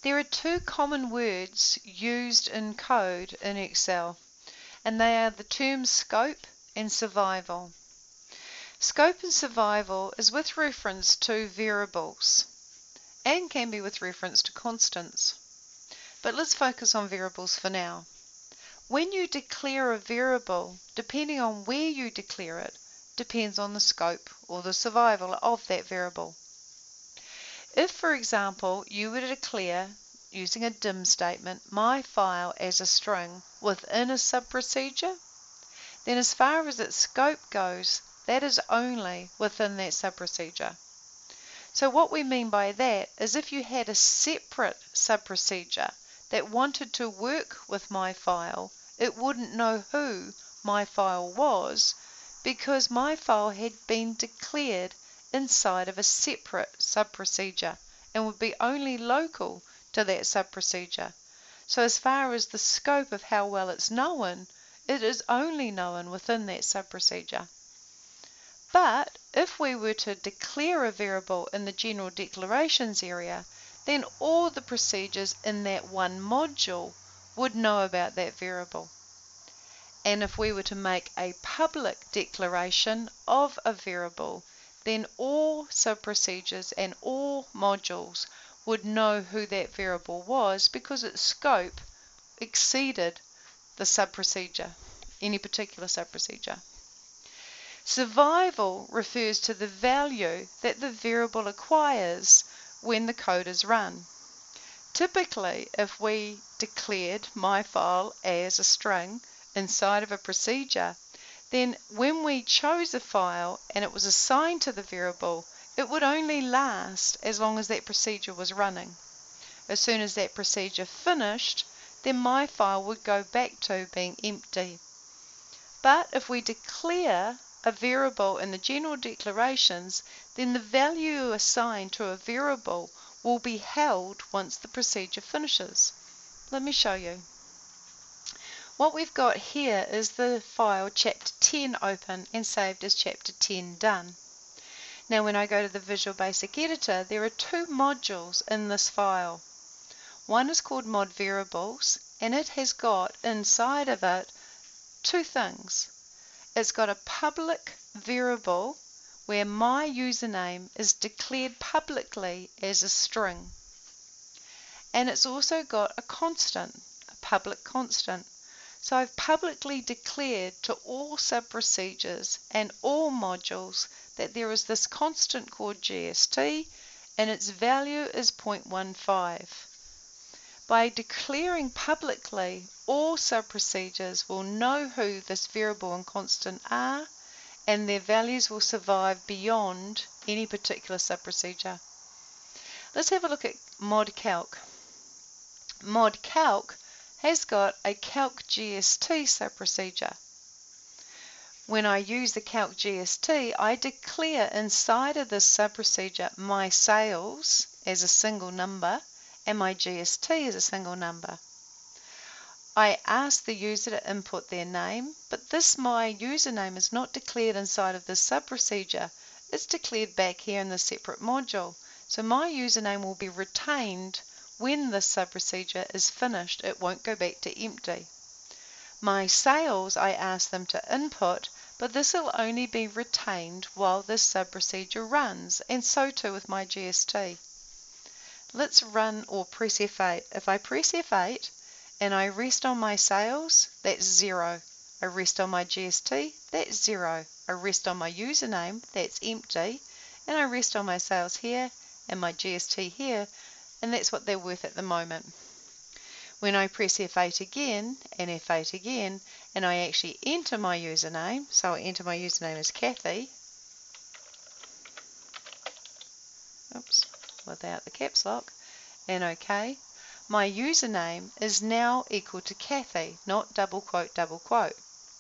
There are two common words used in code in Excel, and they are the terms scope and survival. Scope and survival is with reference to variables and can be with reference to constants. But let's focus on variables for now. When you declare a variable, depending on where you declare it, depends on the scope or the survival of that variable. If, for example, you were to declare, using a dim statement, my file as a string within a sub-procedure, then as far as its scope goes, that is only within that sub-procedure. So what we mean by that is if you had a separate sub-procedure that wanted to work with my file, it wouldn't know who my file was because my file had been declared inside of a separate sub-procedure and would be only local to that sub-procedure. So as far as the scope of how well it's known, it is only known within that sub-procedure. But if we were to declare a variable in the general declarations area, then all the procedures in that one module would know about that variable. And if we were to make a public declaration of a variable, then all sub-procedures and all modules would know who that variable was because its scope exceeded the sub-procedure, any particular sub-procedure. Survival refers to the value that the variable acquires when the code is run. Typically, if we declared my file as a string inside of a procedure, then when we chose a file and it was assigned to the variable, it would only last as long as that procedure was running. As soon as that procedure finished, then my file would go back to being empty. But if we declare a variable in the general declarations, then the value assigned to a variable will be held once the procedure finishes. Let me show you. What we've got here is the file chapter 10 open and saved as chapter 10 done. Now when I go to the Visual Basic Editor, there are two modules in this file. One is called mod variables, and it has got inside of it two things. It's got a public variable where my username is declared publicly as a string. And it's also got a constant, a public constant. So I've publicly declared to all sub-procedures and all modules that there is this constant called GST and its value is 0.15. By declaring publicly, all sub-procedures will know who this variable and constant are, and their values will survive beyond any particular sub-procedure. Let's have a look at mod calc. Mod calc has got a calc GST sub-procedure. When I use the calc GST, I declare inside of this sub-procedure my sales as a single number and my GST as a single number. I ask the user to input their name, but this my username is not declared inside of this sub-procedure. It's declared back here in the separate module. So my username will be retained when this sub-procedure is finished. It won't go back to empty. My sales, I ask them to input, but this will only be retained while this sub-procedure runs, and so too with my GST. Let's run or press F8. If I press F8 and I rest on my sales, that's 0. I rest on my GST, that's 0. I rest on my username, that's empty, and I rest on my sales here and my GST here, and that's what they're worth at the moment. When I press F8 again and F8 again, and I actually enter my username, so I enter my username as Cathi, without the caps lock, and OK, my username is now equal to Cathi, not double quote,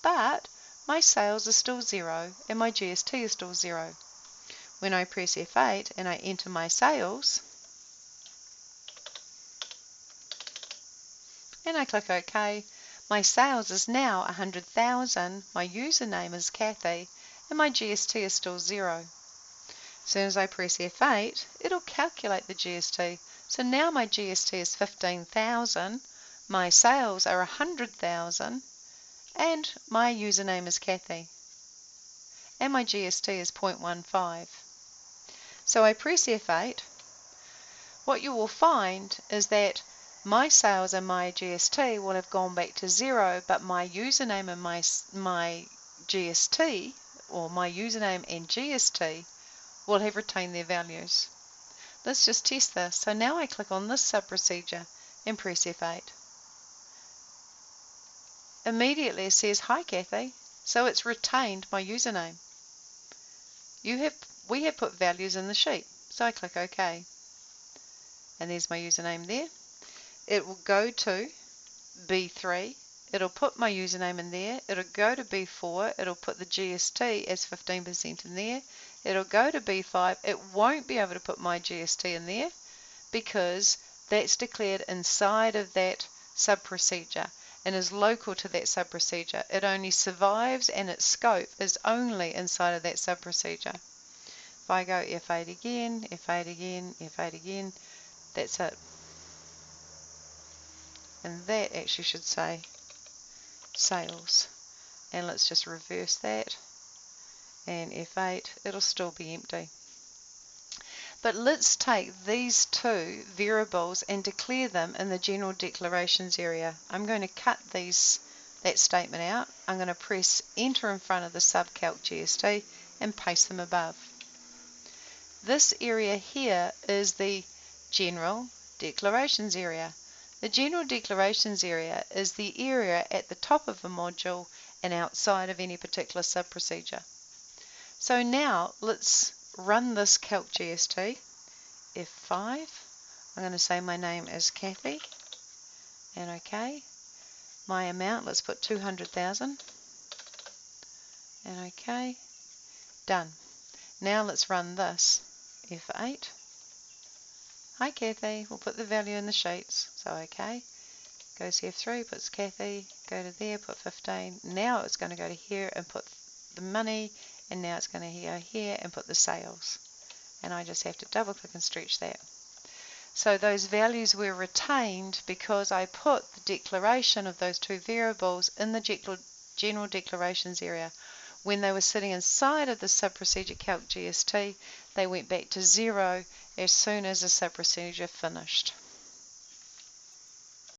but my sales are still 0 and my GST is still 0. When I press F8 and I enter my sales, and I click OK, my sales is now 100,000, my username is Cathi, and my GST is still 0. As soon as I press F8, it'll calculate the GST. So now my GST is 15,000, my sales are 100,000, and my username is Cathi, and my GST is 0.15. So I press F8. What you will find is that my sales and my GST will have gone back to 0, but my username and my GST, or my username and GST, will have retained their values. Let's just test this. So now I click on this sub-procedure and press F8. Immediately it says, "Hi Cathi," so it's retained my username. We have put values in the sheet, so I click OK. And there's my username there. It will go to B3, it'll put my username in there, it'll go to B4, it'll put the GST as 15% in there, it'll go to B5, it won't be able to put my GST in there because that's declared inside of that sub-procedure and is local to that sub-procedure. It only survives and its scope is only inside of that sub-procedure. If I go F8 again, F8 again, F8 again, that's it. And that actually should say sales. And let's just reverse that. And F8, it'll still be empty. But let's take these two variables and declare them in the general declarations area. I'm going to cut that statement out. I'm going to press enter in front of the subcalc GST and paste them above. This area here is the general declarations area. The general declarations area is the area at the top of a module and outside of any particular sub-procedure. So now let's run this calc GST. F5. I'm going to say my name is Cathi and OK. My amount, let's put 200,000 and OK. Done. Now let's run this. F8. Hi Cathi, we'll put the value in the sheets, so OK. Goes to F3, puts Cathi, go to there, put 15. Now it's going to go to here and put the money, and now it's going to go here and put the sales. And I just have to double click and stretch that. So those values were retained because I put the declaration of those two variables in the general declarations area. When they were sitting inside of the sub-procedure calc GST, they went back to 0 as soon as the sub-procedure finished.